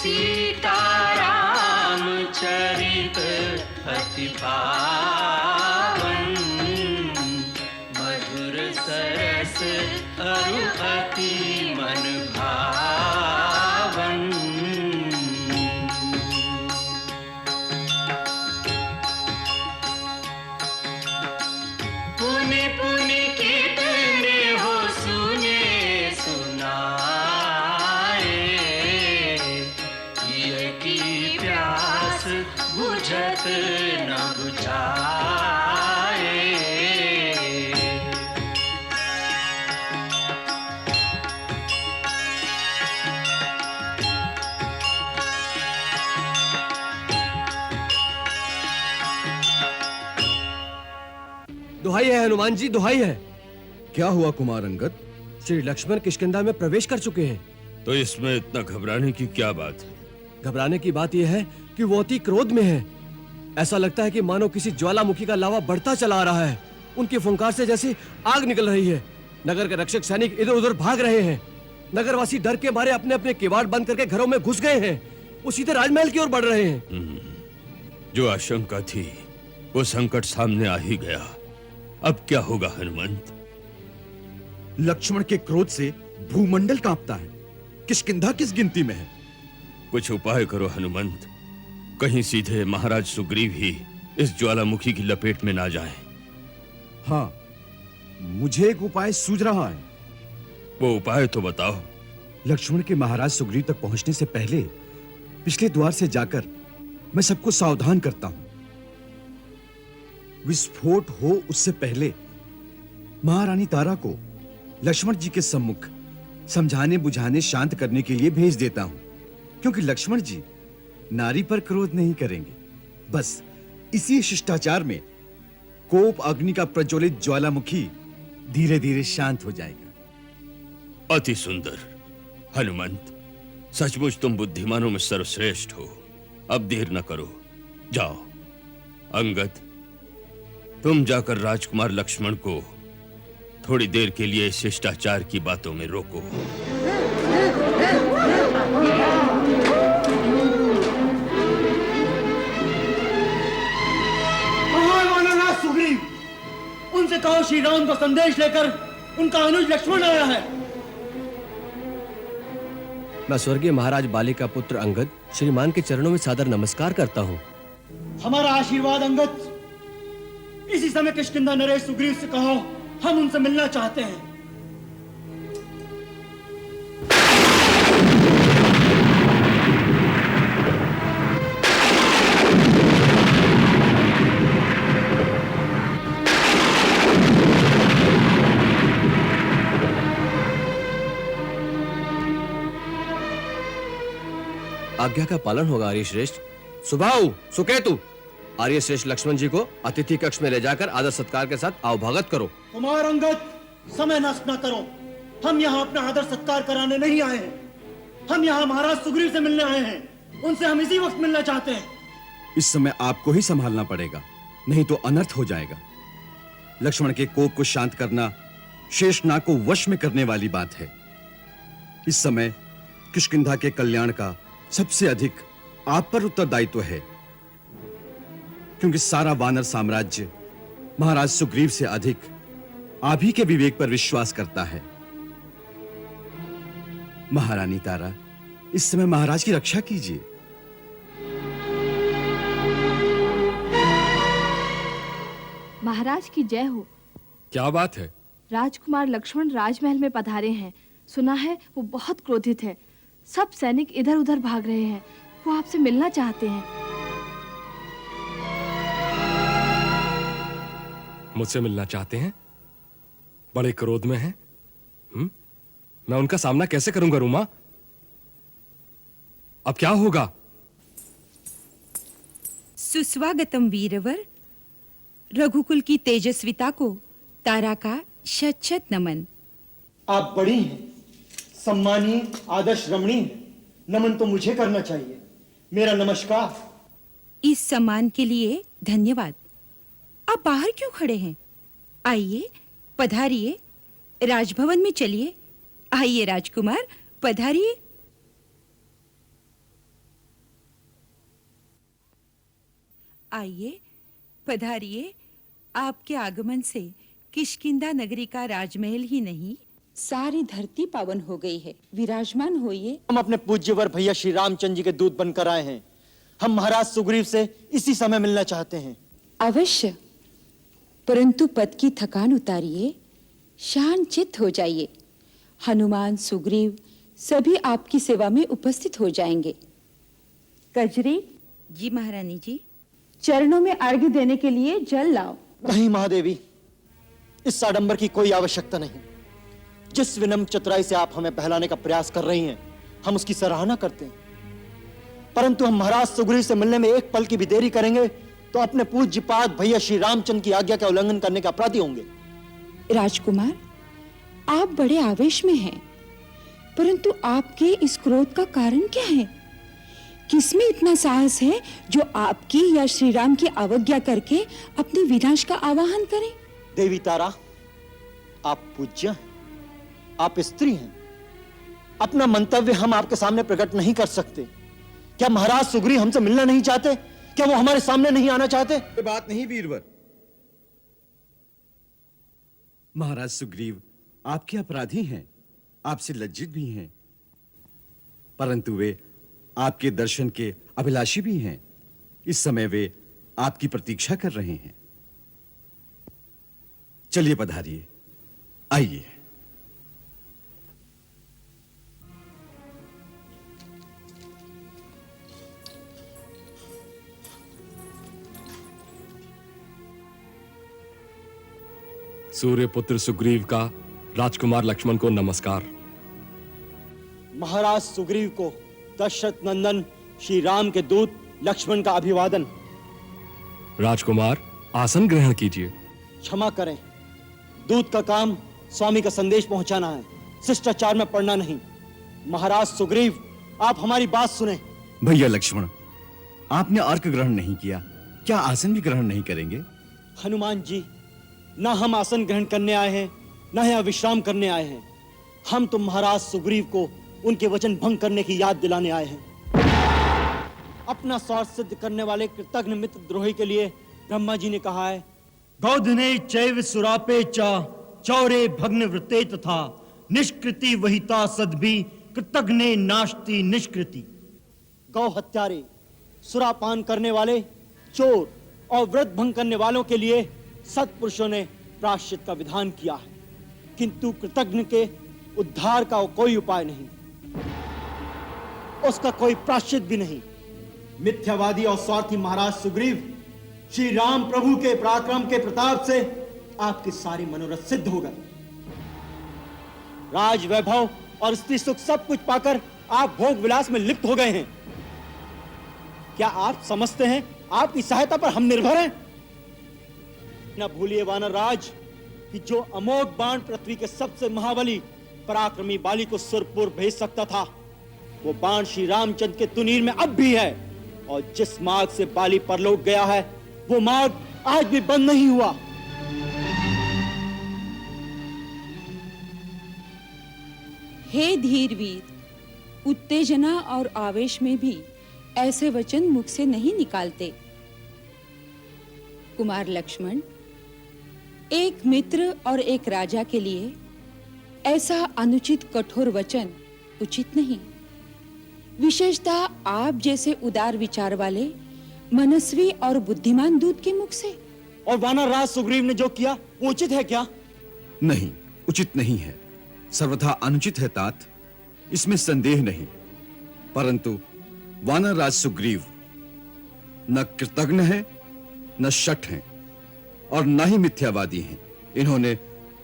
सीताराम चरित अति पावन, मधुर सरस अरु अति मन भावन। पुनि पुनि कितने हो सुने सुनाए, ये की प्यास बुझत न बुझाए। दुहाई है हनुमान जी, दुहाई है। क्या हुआ कुमार अंगद? श्री लक्ष्मण किष्किंधा में प्रवेश कर चुके हैं। तो इसमें इतना घबराने की क्या बात है? घबराने की बात यह है कि वो अति क्रोध में है। ऐसा लगता है कि मानो किसी ज्वालामुखी का लावा बढ़ता चला आ रहा है। उनकी फुंकार से जैसे आग निकल रही है। नगर के रक्षक सैनिक इधर उधर भाग रहे हैं। नगरवासी डर के मारे अपने अपने किवाड़ बंद करके घरों में घुस गए हैं। वो सीधे राजमहल की ओर बढ़ रहे हैं। जो आशंका थी वो संकट सामने आ ही गया। अब क्या होगा हनुमंत? लक्ष्मण के क्रोध से भूमंडल कांपता है। किष्किंधा किस गिनती में है? कुछ उपाय करो हनुमंत, कहीं सीधे महाराज सुग्रीव ही इस ज्वालामुखी की लपेट में ना जाएं। हाँ, मुझे एक उपाय सूझ रहा है। वो उपाय तो बताओ। लक्ष्मण के महाराज सुग्रीव तक पहुंचने से पहले पिछले द्वार से जाकर मैं सबको सावधान करता हूं। विस्फोट हो उससे पहले महारानी तारा को लक्ष्मण जी के सम्मुख समझाने बुझाने शांत करने के लिए भेज देता हूं, क्योंकि लक्ष्मण जी नारी पर क्रोध नहीं करेंगे। बस इसी शिष्टाचार में कोप अग्नि का प्रज्वलित ज्वालामुखी धीरे धीरे शांत हो जाएगा। अति सुंदर हनुमंत, सचमुच तुम बुद्धिमानों में सर्वश्रेष्ठ हो। अब देर न करो, जाओ। अंगद, तुम जाकर राजकुमार लक्ष्मण को थोड़ी देर के लिए शिष्टाचार की बातों में रोको। महाराज सुग्रीव, उनसे कहो श्री राम को संदेश लेकर उनका अनुज लक्ष्मण आया है। मैं स्वर्गीय महाराज बाली का पुत्र अंगद श्रीमान के चरणों में सादर नमस्कार करता हूँ। हमारा आशीर्वाद अंगद। इसी समय किष्किंधा नरेश सुग्रीव से कहो हम उनसे मिलना चाहते हैं। आज्ञा का पालन होगा आर्य श्रेष्ठ। सुबाहु सुकेतु, आर्य श्रेष्ठ लक्ष्मण जी को अतिथि कक्ष में ले जाकर आदर सत्कार के साथ आवभागत करो। कुमार अंगद, समय नष्ट न करो। हम यहाँ अपना आदर सत्कार कराने नहीं आए हैं। हम यहाँ महाराज सुग्रीव से मिलने आए हैं। उनसे हम इसी वक्त मिलना चाहते हैं। इस समय आपको ही संभालना पड़ेगा, नहीं तो अनर्थ हो जाएगा। लक्ष्मण के कोप को शांत करना शेषनाग को वश में करने वाली बात है। इस समय किष्किंधा के कल्याण का सबसे अधिक आप पर उत्तरदायित्व है, क्योंकि सारा वानर साम्राज्य महाराज सुग्रीव से अधिक आप ही के विवेक पर विश्वास करता है। महारानी तारा, इस समय महाराज की रक्षा कीजिए। महाराज की जय हो। क्या बात है? राजकुमार लक्ष्मण राजमहल में पधारे हैं। सुना है वो बहुत क्रोधित है। सब सैनिक इधर उधर भाग रहे हैं। वो आपसे मिलना चाहते हैं। मुझसे मिलना चाहते हैं? बड़े क्रोध में हैं? मैं उनका सामना कैसे करूंगा रूमा? अब क्या होगा? सुस्वागतम वीरवर। रघुकुल की तेजस्विता को तारा का शत शत नमन। आप बड़ी हैं, सम्मानीय, आदर्श रमणीय। नमन तो मुझे करना चाहिए। मेरा नमस्कार। इस सम्मान के लिए धन्यवाद। आप बाहर क्यों खड़े हैं? आइए, पधारिए, राजभवन में चलिए। आइए राजकुमार, पधारिए। आइए, पधारिए। आपके आगमन से किष्किंधा नगरी का राजमहल ही नहीं, सारी धरती पावन हो गई है। विराजमान होइए। हम अपने पूज्यवर भैया श्री रामचंद्र जी के दूत बनकर आए हैं। हम महाराज सुग्रीव से इसी समय मिलना चाहते हैं। अवश्य, परंतु पद की थकान उतारिए, शांत चित्त हो जाइए। हनुमान, सुग्रीव सभी आपकी सेवा में उपस्थित हो जाएंगे। कजरी जी। महारानी जी, चरणों में अर्घ्य देने के लिए जल लाओ। नहीं महादेवी, इस आडंबर की कोई आवश्यकता नहीं। जिस विनम्र चतुराई से आप हमें बहलाने का प्रयास कर रही हैं, हम उसकी सराहना करते हैं। परंतु हम महाराज सुग्रीव से मिलने में एक पल की भी देरी करेंगे तो अपने पूज्यपाद भैया श्री रामचंद्र की आज्ञा का उल्लंघन करने के अपराधी होंगे। राजकुमार, आप बड़े आवेश में हैं, परंतु आपके इस क्रोध का कारण क्या है? किसमें इतना साहस है जो आपकी या श्री राम की अवज्ञा करके अपने विनाश का आवाहन करे? देवी तारा, आप पूज्य हैं, आप स्त्री हैं। अपना मंतव्य हम आपके सामने प्रकट नहीं कर सकते। क्या महाराज सुग्रीव हमसे मिलना नहीं चाहते? क्या वो हमारे सामने नहीं आना चाहते? ये बात नहीं वीरवर। महाराज सुग्रीव आपके अपराधी हैं, आपसे लज्जित भी हैं, परंतु वे आपके दर्शन के अभिलाषी भी हैं। इस समय वे आपकी प्रतीक्षा कर रहे हैं। चलिए पधारिए, आइए। सूर्यपुत्र सुग्रीव का राजकुमार लक्ष्मण को नमस्कार। महाराज सुग्रीव को दशरथ नंदन श्री राम के दूत लक्ष्मण का अभिवादन। राजकुमार, आसन ग्रहण कीजिए। क्षमा करें, दूत का काम स्वामी का संदेश पहुंचाना है, शिष्टाचार में पढ़ना नहीं। महाराज सुग्रीव, आप हमारी बात सुने। भैया लक्ष्मण, आपने अर्घ ग्रहण नहीं किया, क्या आसन भी ग्रहण नहीं करेंगे? हनुमान जी, ना हम आसन ग्रहण करने आए हैं, ना यहाँ विश्राम करने आए हैं। हम तो महाराज सुग्रीव को उनके वचन भंग करने की याद दिलाने आए हैं। अपना स्वार्थ सिद्ध करने वाले कृतघ्न मित्र द्रोही के लिए ब्रह्मा जी ने कहा है, गौधने चैव सुरापे चा चौरे भग्न वृत्ते तथा निष्कृति वहिता सद्भि कृतघ्ने नास्ति निष्कृति। गौ हत्यारे, सुरापान करने वाले, चोर और व्रत भंग करने वालों के लिए सत्पुरुषों ने प्रायश्चित का विधान किया है, किंतु कृतघ्न के उद्धार का कोई उपाय नहीं, उसका कोई प्रायश्चित भी नहीं। मिथ्यावादी और स्वार्थी महाराज सुग्रीव, श्री राम प्रभु के पराक्रम के प्रताप से आपके सारे मनोरथ सिद्ध हो गए। राज वैभव और स्त्री सुख सब कुछ पाकर आप भोग विलास में लिप्त हो गए हैं। क्या आप समझते हैं आपकी सहायता पर हम निर्भर हैं? न भूलिए वानर राज कि जो अमोघ बाण पृथ्वी के सबसे महाबली पराक्रमी बाली को सुरपुर भेज सकता था, वो बाण श्री रामचंद्र के तुनीर में अब भी है। और जिस मार्ग से बाली परलोक गया है, वो मार्ग आज भी बंद नहीं हुआ। हे धीर वीर, उत्तेजना और आवेश में भी ऐसे वचन मुख से नहीं निकालते। कुमार लक्ष्मण, एक मित्र और एक राजा के लिए ऐसा अनुचित कठोर वचन उचित नहीं। विशेषतः आप जैसे उदार विचार वाले मनस्वी और बुद्धिमान दूत के मुख से। और वानर राज सुग्रीव ने जो किया वो उचित है क्या? नहीं, उचित नहीं है, सर्वथा अनुचित है तात, इसमें संदेह नहीं। परंतु वानर राज सुग्रीव न कृतघ्न है, न शठ हैं, और न ही मिथ्यावादी हैं। इन्होंने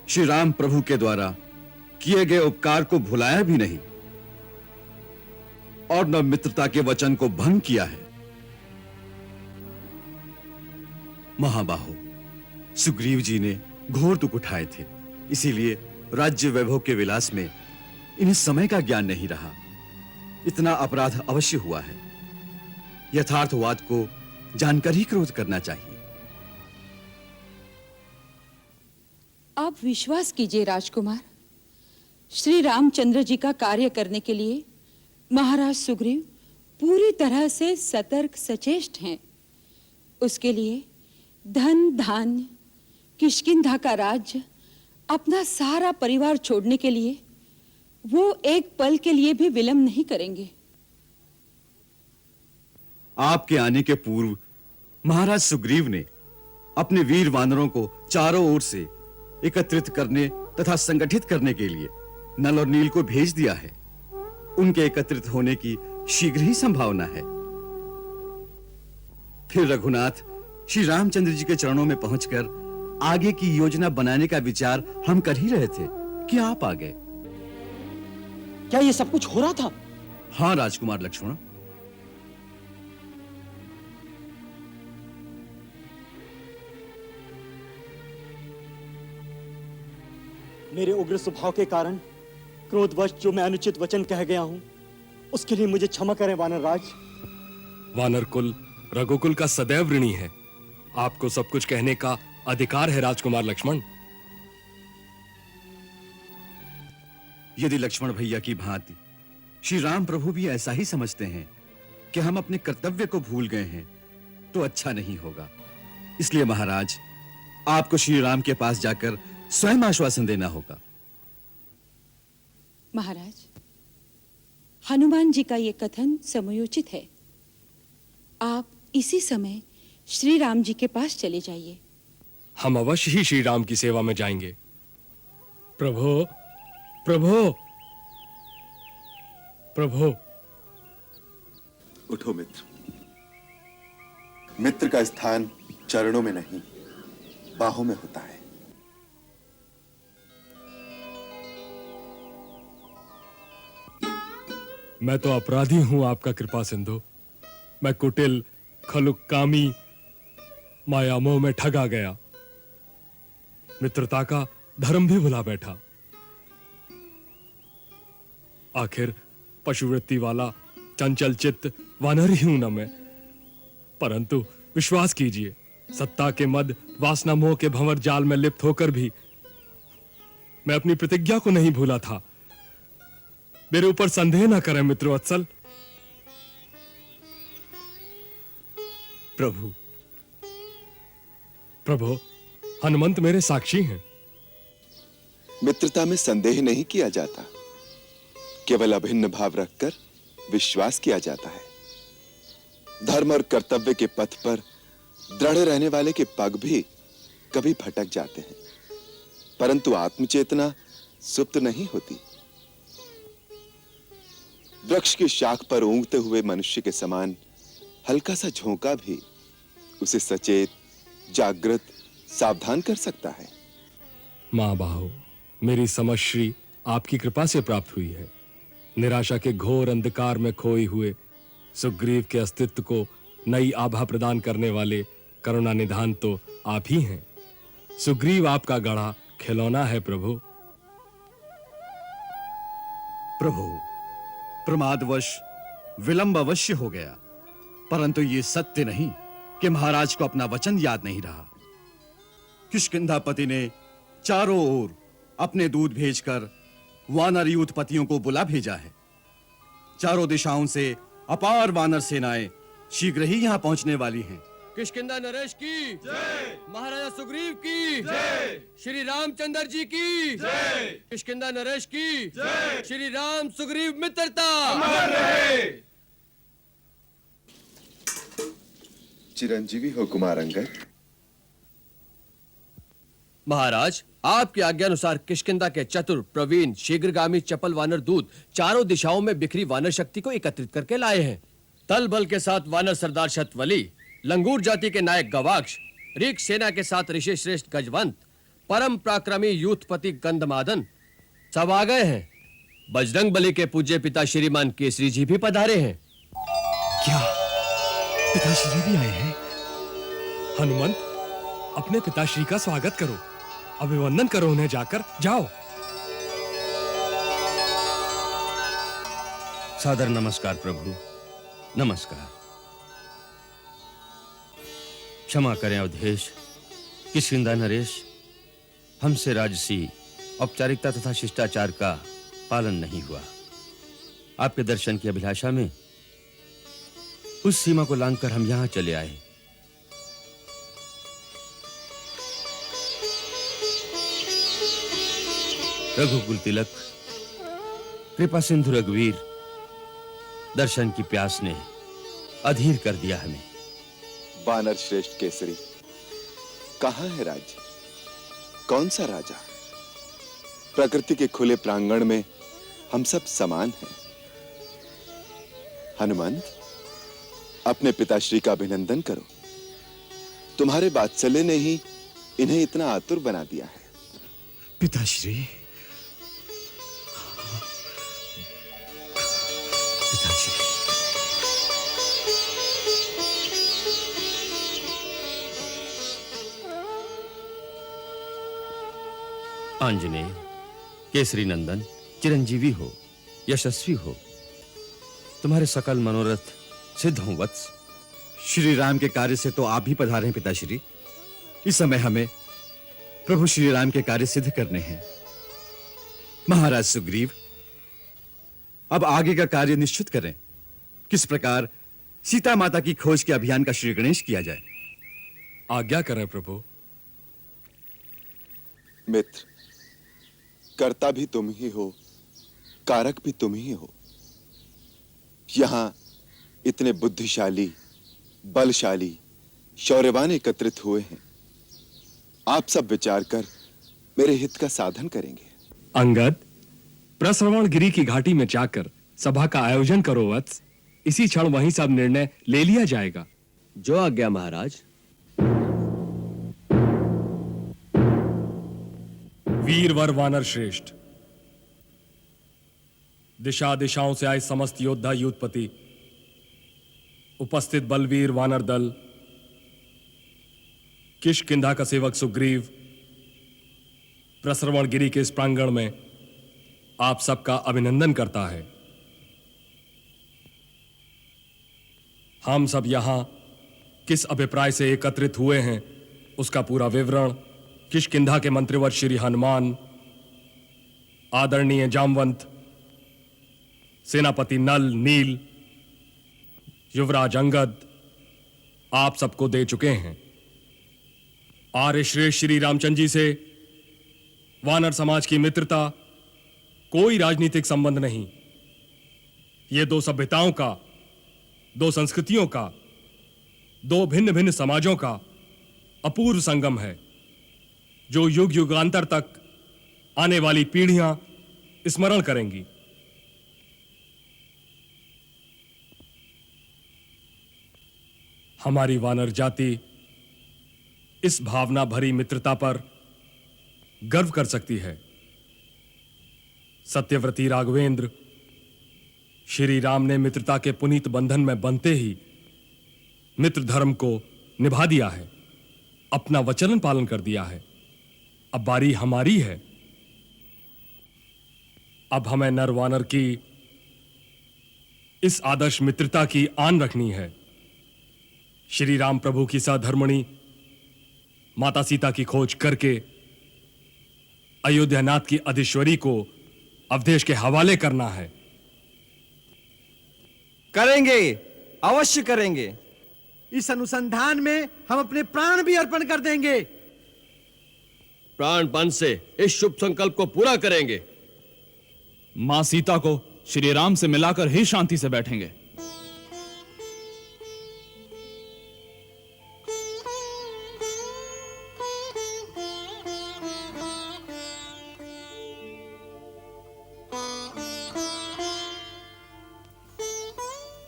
श्री राम प्रभु के द्वारा किए गए उपकार को भुलाया भी नहीं और न मित्रता के वचन को भंग किया है। महाबाहो, सुग्रीव जी ने घोर दुख उठाए थे, इसीलिए राज्य वैभव के विलास में इन्हें समय का ज्ञान नहीं रहा। इतना अपराध अवश्य हुआ है। यथार्थवाद को जानकर ही क्रोध करना चाहिए। आप विश्वास कीजिए राजकुमार, श्री रामचंद्र जी का कार्य करने के लिए महाराज सुग्रीव पूरी तरह से सतर्क सचेष्ट हैं। उसके लिए धन धान्य, किष्किंधा का राज्य, अपना सारा परिवार छोड़ने के लिए वो एक पल के लिए भी विलंब नहीं करेंगे। आपके आने के पूर्व महाराज सुग्रीव ने अपने वीर वानरों को चारों ओर से एकत्रित करने तथा संगठित करने के लिए नल और नील को भेज दिया है। उनके एकत्रित होने की शीघ्र ही संभावना है। फिर रघुनाथ श्री रामचंद्र जी के चरणों में पहुंचकर आगे की योजना बनाने का विचार हम कर ही रहे थे कि आप आ गए। क्या ये सब कुछ हो रहा था? हाँ राजकुमार लक्ष्मण, मेरे उग्र स्वभाव के कारण क्रोधवश जो मैं अनुचित वचन कह गया हूं, उसके लिए मुझे क्षमा करें वानर राज। वानर कुल रघुकुल का सदैव ऋणी है। आपको सब कुछ कहने का अधिकार है राजकुमार लक्ष्मण। यदि लक्ष्मण भैया की भांति श्री राम प्रभु भी ऐसा ही समझते हैं कि हम अपने कर्तव्य को भूल गए हैं, तो अच्छा नहीं होगा। इसलिए महाराज, आपको श्री राम के पास जाकर स्वयं आश्वासन देना होगा। महाराज, हनुमान जी का यह कथन समयोचित है। आप इसी समय श्री राम जी के पास चले जाइए। हम अवश्य ही श्री राम की सेवा में जाएंगे। प्रभु, प्रभु, प्रभु। उठो मित्र। मित्र का स्थान चरणों में नहीं, बाहों में होता है। मैं तो अपराधी हूं आपका कृपा सिंधु। मैं कुटिल, खलुकामी, मायामोह में ठगा गया, मित्रता का धर्म भी भुला बैठा। आखिर पशुवृत्ति वाला चंचल चित्त वानर ही हूं न मैं। परंतु विश्वास कीजिए, सत्ता के मद, वासना मोह के भंवर जाल में लिप्त होकर भी मैं अपनी प्रतिज्ञा को नहीं भूला था। मेरे ऊपर संदेह न करें मित्रवत्सल। प्रभु, प्रभु, हनुमंत मेरे साक्षी हैं। मित्रता में संदेह नहीं किया जाता, केवल अभिन्न भाव रखकर विश्वास किया जाता है। धर्म और कर्तव्य के पथ पर दृढ़ रहने वाले के पग भी कभी भटक जाते हैं, परंतु आत्मचेतना सुप्त नहीं होती। वृक्ष की शाख पर ऊंघते हुए मनुष्य के समान हल्का सा झोंका भी उसे सचेत, जागृत, सावधान कर सकता है। मां बाहो, मेरी समश्री आपकी कृपा से प्राप्त हुई है। निराशा के घोर अंधकार में खोए हुए सुग्रीव के अस्तित्व को नई आभा प्रदान करने वाले करुणा निधान तो आप ही हैं। सुग्रीव आपका गढ़ा खिलौना है प्रभु। प्रभु, प्रमादवश विलंब अवश्य हो गया, परंतु ये सत्य नहीं कि महाराज को अपना वचन याद नहीं रहा। किष्किंधापति ने चारों ओर अपने दूत भेजकर वानर यूथपतियों को बुला भेजा है। चारों दिशाओं से अपार वानर सेनाएं शीघ्र ही यहां पहुंचने वाली हैं। किष्किंधा नरेश की जय, महाराजा सुग्रीव की जय, श्री रामचंद्र जी की जय, किष्किंधा नरेश की जय, श्री राम सुग्रीव मित्रता अमर रहे। चिरंजीवी हो कुमार अंगद। महाराज, आपकी आज्ञा अनुसार किष्किंधा के चतुर, प्रवीण, शीघ्रगामी चपल वानर दूत चारों दिशाओं में बिखरी वानर शक्ति को एकत्रित करके लाए हैं। तल बल के साथ वानर सरदार शतवली, लंगूर जाति के नायक गवाक्ष, रीक सेना के साथ ऋषि श्रेष्ठ गजवंत, परम पराक्रमी यूथपति गंधमादन सब आ गए हैं। बजरंग बली के पूज्य पिता श्रीमान केसरी जी भी पधारे हैं। क्या पिताश्री भी आए हैं? हनुमंत, अपने पिताश्री का स्वागत करो, अभिवंदन करो उन्हें जाकर। जाओ। सादर नमस्कार प्रभु, नमस्कार। क्षमा करें अवधेश, किष्किंधा नरेश, हमसे राजसी औपचारिकता तथा शिष्टाचार का पालन नहीं हुआ। आपके दर्शन की अभिलाषा में उस सीमा को लांघकर हम यहां चले आए। रघुकुल तिलक, कृपा सिंधु रघुवीर, दर्शन की प्यास ने अधीर कर दिया हमें। वानर श्रेष्ठ केसरी, कहाँ है राज्य? कौन सा राजा? प्रकृति के खुले प्रांगण में हम सब समान हैं। हनुमंत, अपने पिताश्री का अभिनंदन करो। तुम्हारे वात्सल्य ने ही इन्हें इतना आतुर बना दिया है। पिताश्री, पिताश्री। आंजनेय, केसरी नंदन, चिरंजीवी हो, यशस्वी हो, तुम्हारे सकल मनोरथ सिद्ध हों वत्स। श्री राम के कार्य से तो आप भी पधारे हैं पिताश्री। इस समय हमें प्रभु श्री राम के कार्य सिद्ध करने हैं। महाराज सुग्रीव, अब आगे का कार्य निश्चित करें। किस प्रकार सीता माता की खोज के अभियान का श्री गणेश किया जाए। आज्ञा करें प्रभु। मित्र, कर्ता भी तुम ही हो, कारक भी तुम ही हो। यहां इतने बुद्धिशाली, बलशाली, शौर्यवान एकत्रित हुए हैं। आप सब विचार कर मेरे हित का साधन करेंगे। अंगद, प्रश्रवण गिरी की घाटी में जाकर सभा का आयोजन करो वत्स। इसी क्षण वहीं सब निर्णय ले लिया जाएगा। जो आज्ञा महाराज। वीरवर वानर श्रेष्ठ, दिशा दिशाओं से आए समस्त योद्धा युद्धपति, उपस्थित बलवीर वानर दल, किष्किंधा का सेवक सुग्रीव, प्रश्रवण गिरी के इस प्रांगण में आप सबका अभिनंदन करता है। हम सब यहां किस अभिप्राय से एकत्रित हुए हैं उसका पूरा विवरण किष्किंधा के मंत्रिवर श्री हनुमान, आदरणीय जामवंत, सेनापति नल नील, युवराज अंगद आप सबको दे चुके हैं। आर्य श्रेष्ठ श्री रामचंद्र जी से वानर समाज की मित्रता कोई राजनीतिक संबंध नहीं। ये दो सभ्यताओं का, दो संस्कृतियों का, दो भिन्न भिन्न समाजों का अपूर्व संगम है, जो युग युगांतर तक आने वाली पीढ़ियां स्मरण करेंगी। हमारी वानर जाति इस भावना भरी मित्रता पर गर्व कर सकती है। सत्यव्रती राघवेंद्र, श्री राम ने मित्रता के पुनीत बंधन में बंधते ही मित्र धर्म को निभा दिया है, अपना वचन पालन कर दिया है। अब बारी हमारी है। अब हमें नर वानर की इस आदर्श मित्रता की आन रखनी है। श्री राम प्रभु की सधर्मणी माता सीता की खोज करके अयोध्यानाथ की अधिश्वरी को अवधेश के हवाले करना है। करेंगे, अवश्य करेंगे। इस अनुसंधान में हम अपने प्राण भी अर्पण कर देंगे। प्राणपण से इस शुभ संकल्प को पूरा करेंगे। मां सीता को श्री राम से मिलाकर ही शांति से बैठेंगे।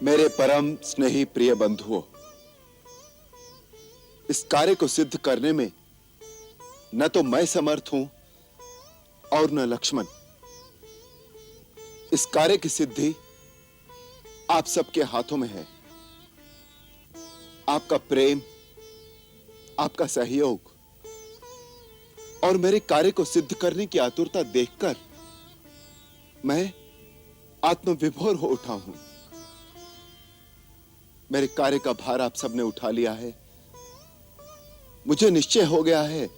मेरे परम स्नेही प्रिय बंधुओं, इस कार्य को सिद्ध करने में न तो मैं समर्थ हूं और न लक्ष्मण। इस कार्य की सिद्धि आप सबके हाथों में है। आपका प्रेम, आपका सहयोग और मेरे कार्य को सिद्ध करने की आतुरता देखकर मैं आत्मविभोर हो उठा हूं। मेरे कार्य का भार आप सबने उठा लिया है। मुझे निश्चय हो गया है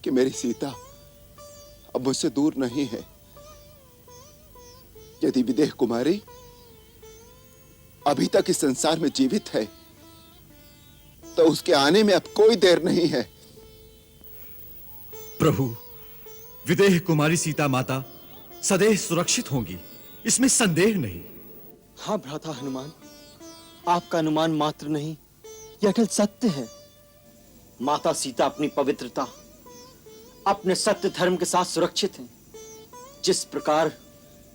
कि मेरी सीता अब मुझसे दूर नहीं है। यदि विदेह कुमारी अभी तक इस संसार में जीवित है तो उसके आने में अब कोई देर नहीं है। प्रभु, विदेह कुमारी सीता माता सदैव सुरक्षित होंगी, इसमें संदेह नहीं। हाँ भ्राता हनुमान, आपका अनुमान मात्र नहीं, यह अटल सत्य है। माता सीता अपनी पवित्रता, अपने सत्य धर्म के साथ सुरक्षित हैं। जिस प्रकार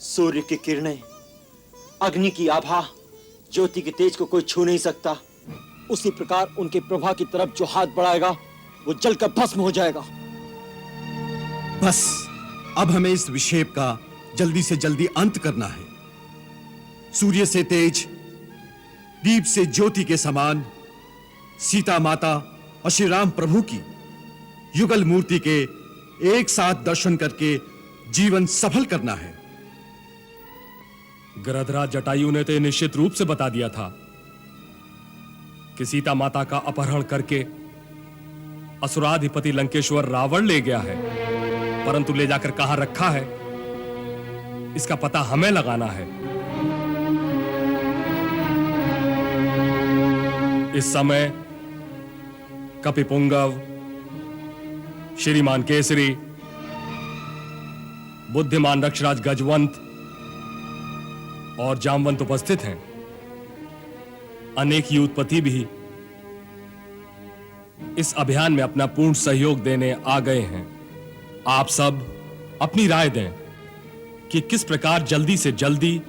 सूर्य की किरणें, अग्नि की आभा, ज्योति के तेज को कोई छू नहीं सकता, उसी प्रकार उनके प्रभा की तरफ जो हाथ बढ़ाएगा वो जलकर भस्म हो जाएगा। बस अब हमें इस विक्षेप का जल्दी से जल्दी अंत करना है। सूर्य से तेज, दीप से ज्योति के समान सीता माता और श्री राम प्रभु की युगल मूर्ति के एक साथ दर्शन करके जीवन सफल करना है। गृधराज जटायु ने तो ये निश्चित रूप से बता दिया था कि सीता माता का अपहरण करके असुराधिपति लंकेश्वर रावण ले गया है, परंतु ले जाकर कहां रखा है इसका पता हमें लगाना है। इस समय कपिपुंगव, श्रीमान केसरी, बुद्धिमान रक्षराज गजवंत और जामवंत उपस्थित हैं। अनेक यूथपति भी इस अभियान में अपना पूर्ण सहयोग देने आ गए हैं। आप सब अपनी राय दें कि किस प्रकार जल्दी से जल्दी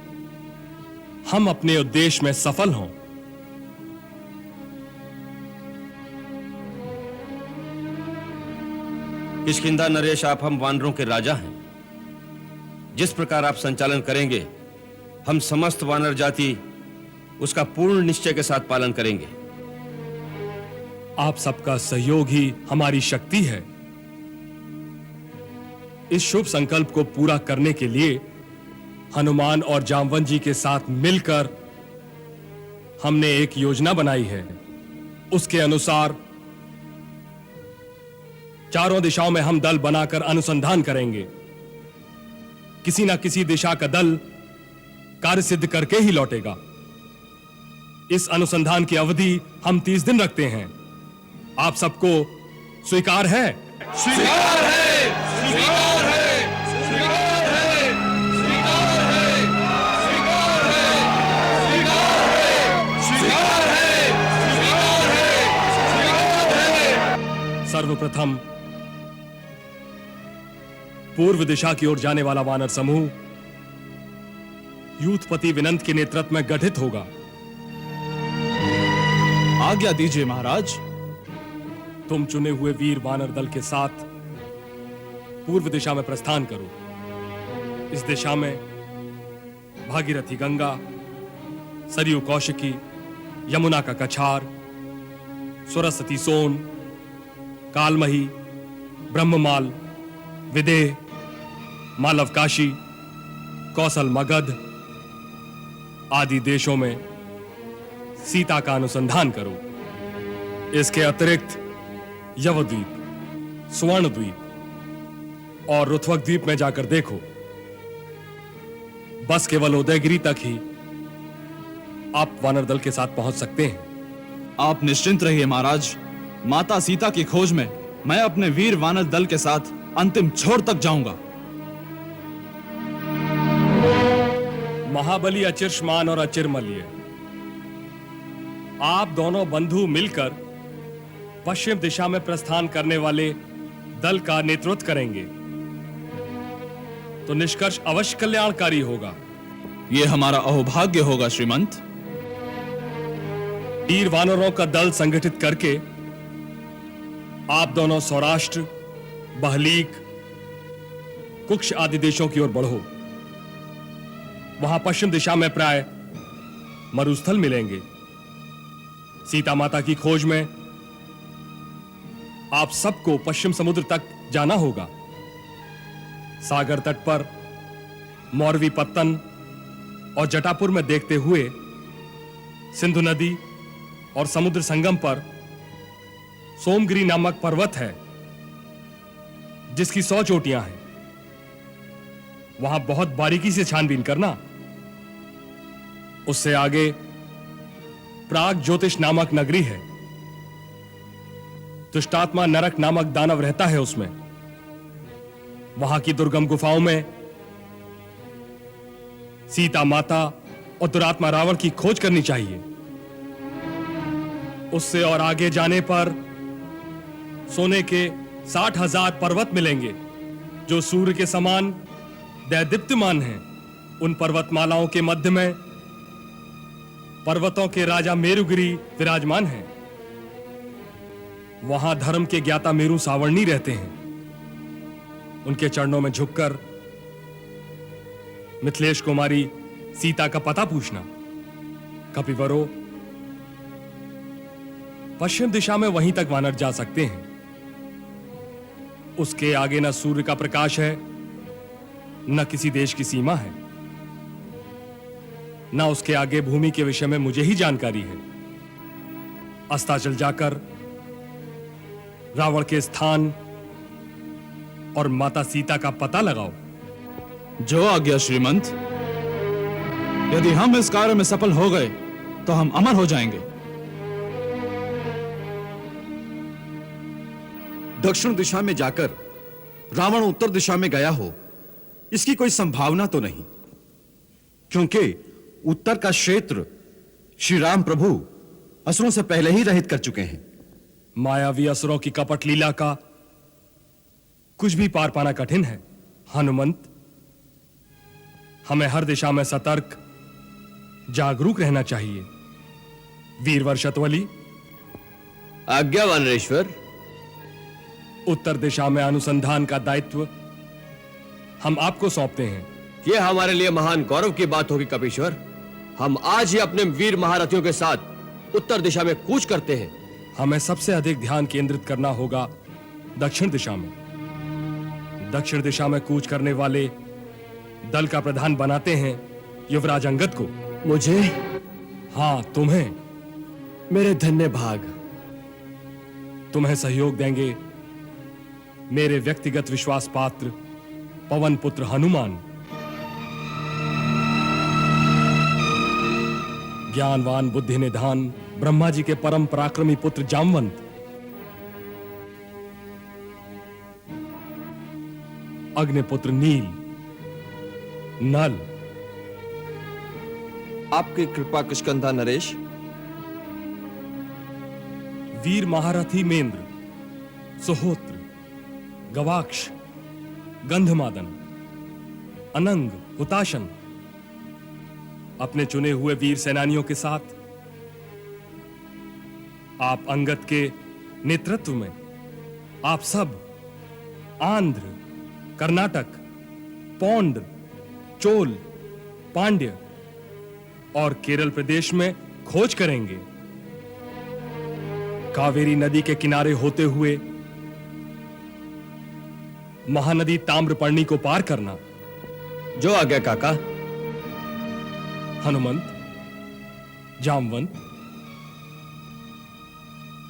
हम अपने उद्देश्य में सफल हों। किष्किंधा नरेश, आप हम वानरों के राजा हैं। जिस प्रकार आप संचालन करेंगे, हम समस्त वानर जाति उसका पूर्ण निश्चय के साथ पालन करेंगे। आप सबका सहयोग ही हमारी शक्ति है। इस शुभ संकल्प को पूरा करने के लिए हनुमान और जामवंत जी के साथ मिलकर हमने एक योजना बनाई है। उसके अनुसार चारों दिशाओं में हम दल बनाकर अनुसंधान करेंगे। किसी ना किसी दिशा का दल कार्य सिद्ध करके ही लौटेगा। इस अनुसंधान की अवधि हम 30 दिन रखते हैं। आप सबको स्वीकार है? स्वीकार है, स्वीकार है, स्वीकार है, स्वीकार है, स्वीकार है, स्वीकार है, स्वीकार है, स्वीकार है। सर्वप्रथम पूर्व दिशा की ओर जाने वाला वानर समूह यूथपति विनंत के नेतृत्व में गठित होगा। आज्ञा दीजिए महाराज। तुम चुने हुए वीर वानर दल के साथ पूर्व दिशा में प्रस्थान करो। इस दिशा में भागीरथी गंगा, सरयू कौशिकी, यमुना का कछार, सरस्वती सोन, कालमही, ब्रह्ममाल, विदेह, मालवकाशी, कौशल मगध आदि देशों में सीता का अनुसंधान करो। इसके अतिरिक्त यवद्वीप, स्वर्ण द्वीप और रुथवक द्वीप में जाकर देखो। बस केवल उदयगिरी तक ही आप वानर दल के साथ पहुंच सकते हैं। आप निश्चिंत रहिए महाराज। माता सीता की खोज में मैं अपने वीर वानर दल के साथ अंतिम छोर तक जाऊंगा। महाबली अचिर्ष्मान और अचिरमल्य, आप दोनों बंधु मिलकर पश्चिम दिशा में प्रस्थान करने वाले दल का नेतृत्व करेंगे तो निष्कर्ष अवश्य कल्याणकारी होगा। यह हमारा अहोभाग्य होगा श्रीमंत। वीर वानरों का दल संगठित करके आप दोनों सौराष्ट्र, बहलीक, कुक्ष आदि देशों की ओर बढ़ो। वहां पश्चिम दिशा में प्राय मरुस्थल मिलेंगे। सीता माता की खोज में आप सबको पश्चिम समुद्र तक जाना होगा। सागर तट पर मौरवी पत्तन और जटापुर में देखते हुए सिंधु नदी और समुद्र संगम पर सोमगिरी नामक पर्वत है जिसकी 100 चोटियां हैं। वहां बहुत बारीकी से छानबीन करना। उससे आगे प्राग ज्योतिष नामक नगरी है। दुष्टात्मा नरक नामक दानव रहता है उसमें। वहां की दुर्गम गुफाओं में सीता माता और दुरात्मा रावण की खोज करनी चाहिए। उससे और आगे जाने पर सोने के 60,000 पर्वत मिलेंगे जो सूर्य के समान दैदीप्यमान हैं। उन पर्वतमालाओं के मध्य में पर्वतों के राजा मेरुगिरी विराजमान हैं। वहां धर्म के ज्ञाता मेरु सावर्णी रहते हैं। उनके चरणों में झुककर मिथिलेश कुमारी सीता का पता पूछना। कपिवरो, पश्चिम दिशा में वहीं तक वानर जा सकते हैं। उसके आगे न सूर्य का प्रकाश है, न किसी देश की सीमा है, न उसके आगे भूमि के विषय में मुझे ही जानकारी है। अस्ताचल जाकर रावण के स्थान और माता सीता का पता लगाओ। जो आज्ञा श्रीमंत। यदि हम इस कार्य में सफल हो गए तो हम अमर हो जाएंगे। दक्षिण दिशा में जाकर रावण उत्तर दिशा में गया हो, इसकी कोई संभावना तो नहीं, क्योंकि उत्तर का क्षेत्र श्री राम प्रभु असुरों से पहले ही रहित कर चुके हैं। मायावी असुरों की कपट लीला का कुछ भी पार पाना कठिन है। हनुमंत, हमें हर दिशा में सतर्क जागरूक रहना चाहिए। वीरवर शतवली, आज्ञा वानरेश्वर। उत्तर दिशा में अनुसंधान का दायित्व हम आपको सौंपते हैं। यह हमारे लिए महान गौरव की बात होगी कपीश्वर। हम आज ही अपने वीर महारथियों के साथ उत्तर दिशा में कूच करते हैं। हमें सबसे अधिक ध्यान केंद्रित करना होगा दक्षिण दिशा में। दक्षिण दिशा में कूच करने वाले दल का प्रधान बनाते हैं युवराज अंगद को। मुझे? हाँ, तुम्हें। मेरे धन्य भाग। तुम्हें सहयोग देंगे मेरे व्यक्तिगत विश्वास पात्र पवन पुत्र हनुमान, ज्ञानवान बुद्धि निधान ब्रह्मा जी के परम पराक्रमी पुत्र जामवंत, अग्निपुत्र नील, नल, आपकी कृपा किष्किंधा नरेश, वीर महारथी मेंद्र, सुहोत्र, गवाक्ष, गंधमादन, अनंग, हुताशन, अपने चुने हुए वीर सेनानियों के साथ आप अंगद के नेतृत्व में आप सब आंध्र, कर्नाटक, पौंड, चोल, पांड्य और केरल प्रदेश में खोज करेंगे। कावेरी नदी के किनारे होते हुए महानदी ताम्रपर्णी को पार करना। जो आज्ञा काका। हनुमंत, जामवंत,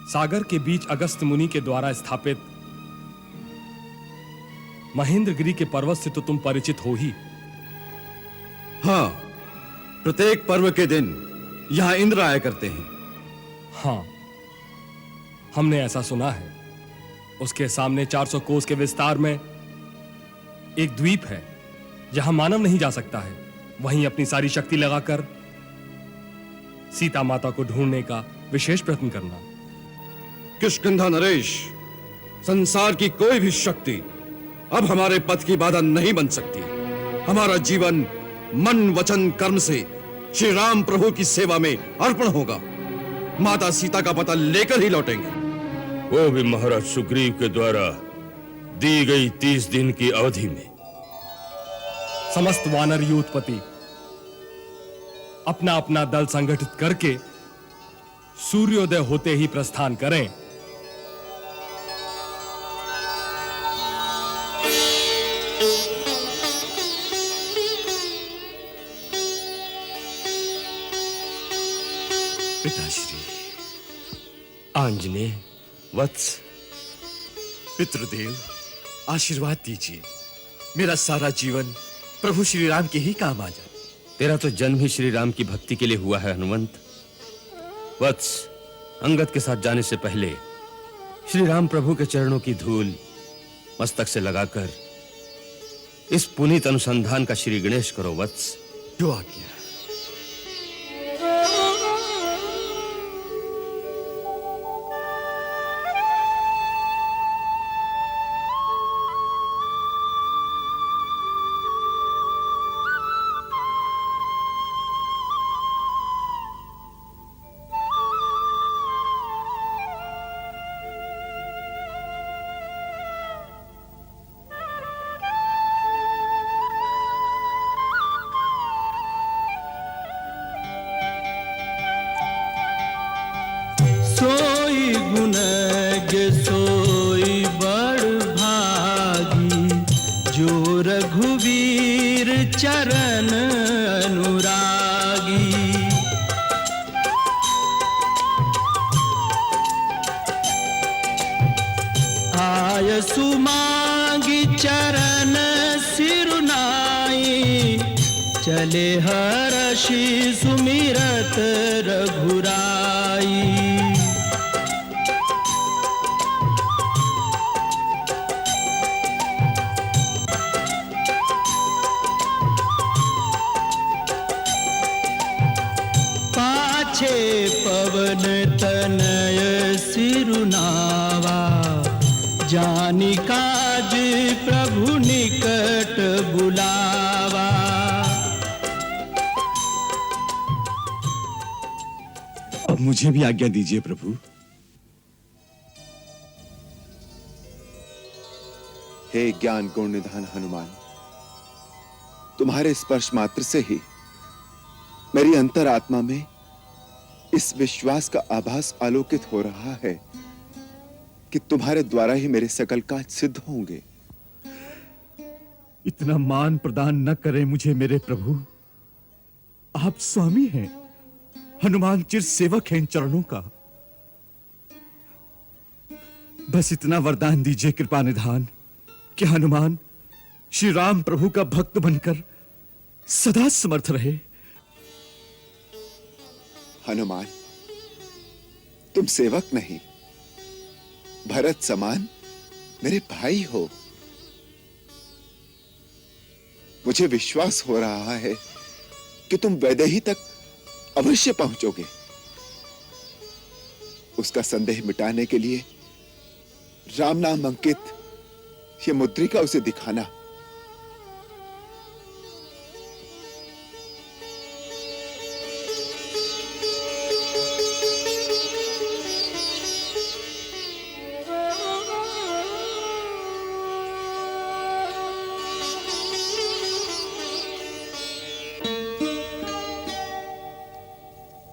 सागर के बीच अगस्त मुनि के द्वारा स्थापित महेंद्रगिरी के पर्वत से तो तुम परिचित हो ही। हां, प्रत्येक पर्व के दिन यहां इंद्र आया करते हैं। हां, हमने ऐसा सुना है। उसके सामने 400 कोस के विस्तार में एक द्वीप है जहां मानव नहीं जा सकता है। वहीं अपनी सारी शक्ति लगाकर सीता माता को ढूंढने का विशेष प्रयत्न करना। किष्किंधा नरेश, संसार की कोई भी शक्ति अब हमारे पथ की बाधा नहीं बन सकती। हमारा जीवन मन वचन कर्म से श्री राम प्रभु की सेवा में अर्पण होगा। माता सीता का पता लेकर ही लौटेंगे। वो भी महाराज सुग्रीव के द्वारा दी गई 30 दिन की अवधि में। समस्त वानर यूथपति अपना अपना दल संगठित करके सूर्योदय होते ही प्रस्थान करें। पिताश्री, आंजनेय वत्स, पितृदेव, आशीर्वाद दीजिए। मेरा सारा जीवन प्रभु श्री राम के ही काम आ जाए। तेरा तो जन्म ही श्री राम की भक्ति के लिए हुआ है हनुमंत। वत्स, अंगद के साथ जाने से पहले श्री राम प्रभु के चरणों की धूल मस्तक से लगाकर इस पुनीत अनुसंधान का श्री गणेश करो वत्स। जो आज्ञा। सोई गुणज्ञ सोई बड़ भागी, जो रघुवीर चरण अनुरागी। आय सुमांगी चरण सिरुनाई, चले हर्षि सुमिरत रघुराई। पाछे पवन तनय सिरुनावा, जानी काज प्रभु निकट बुलावा। अब मुझे भी आज्ञा दीजिए प्रभु। हे ज्ञान गुण निधान हनुमान, तुम्हारे स्पर्श मात्र से ही मेरी अंतरात्मा में इस विश्वास का आभास आलोकित हो रहा है कि तुम्हारे द्वारा ही मेरे सकल काज सिद्ध होंगे। इतना मान प्रदान न करें मुझे मेरे प्रभु। आप स्वामी हैं, हनुमान चिर सेवक हैं इन चरणों का। बस इतना वरदान दीजिए कृपा निधान कि हनुमान श्री राम प्रभु का भक्त बनकर सदा समर्थ रहे। हनुमान, तुम सेवक नहीं, भरत समान मेरे भाई हो। मुझे विश्वास हो रहा है कि तुम वैदेही तक अवश्य पहुंचोगे। उसका संदेह मिटाने के लिए राम नाम अंकित ये मुद्रिका उसे दिखाना।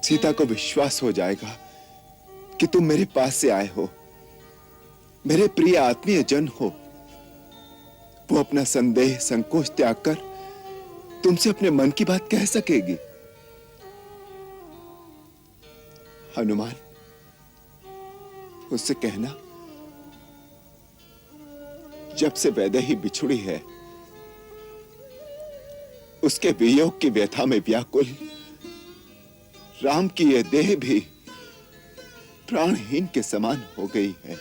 सीता को विश्वास हो जाएगा कि तुम मेरे पास से आए हो, मेरे प्रिय आत्मीय जन हो। वो अपना संदेह संकोच त्याग कर तुमसे अपने मन की बात कह सकेगी। हनुमान, उससे कहना जब से वैदेही बिछुड़ी है, उसके वियोग की व्यथा में व्याकुल राम की यह देह भी प्राणहीन के समान हो गई है।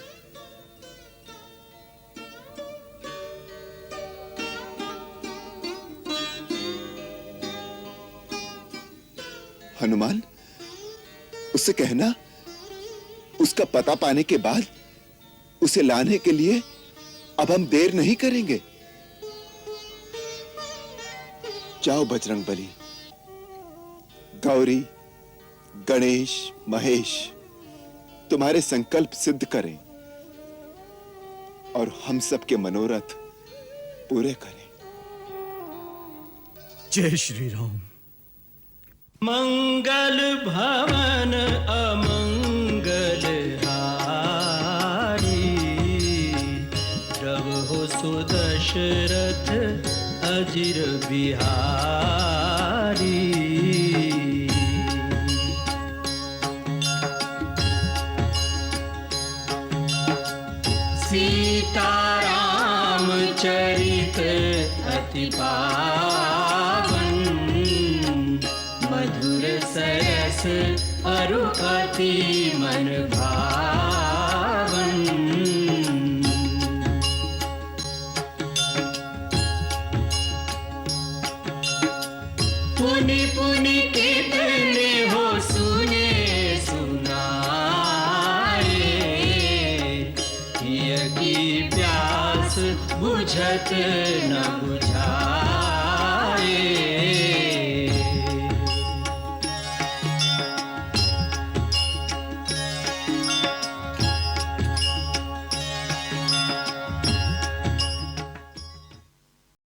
हनुमान, उससे कहना उसका पता पाने के बाद उसे लाने के लिए अब हम देर नहीं करेंगे। जाओ बजरंगबली, गौरी, गणेश, महेश तुम्हारे संकल्प सिद्ध करें और हम सबके मनोरथ पूरे करें। जय श्री राम। मंगल भवन अमंगल हारी, प्रभु सुदशरथ अजिर बिहारी। सीताराम चरित अति पावन, मधुर सरस अरु अति मन भावन। बुझत न बुझाए।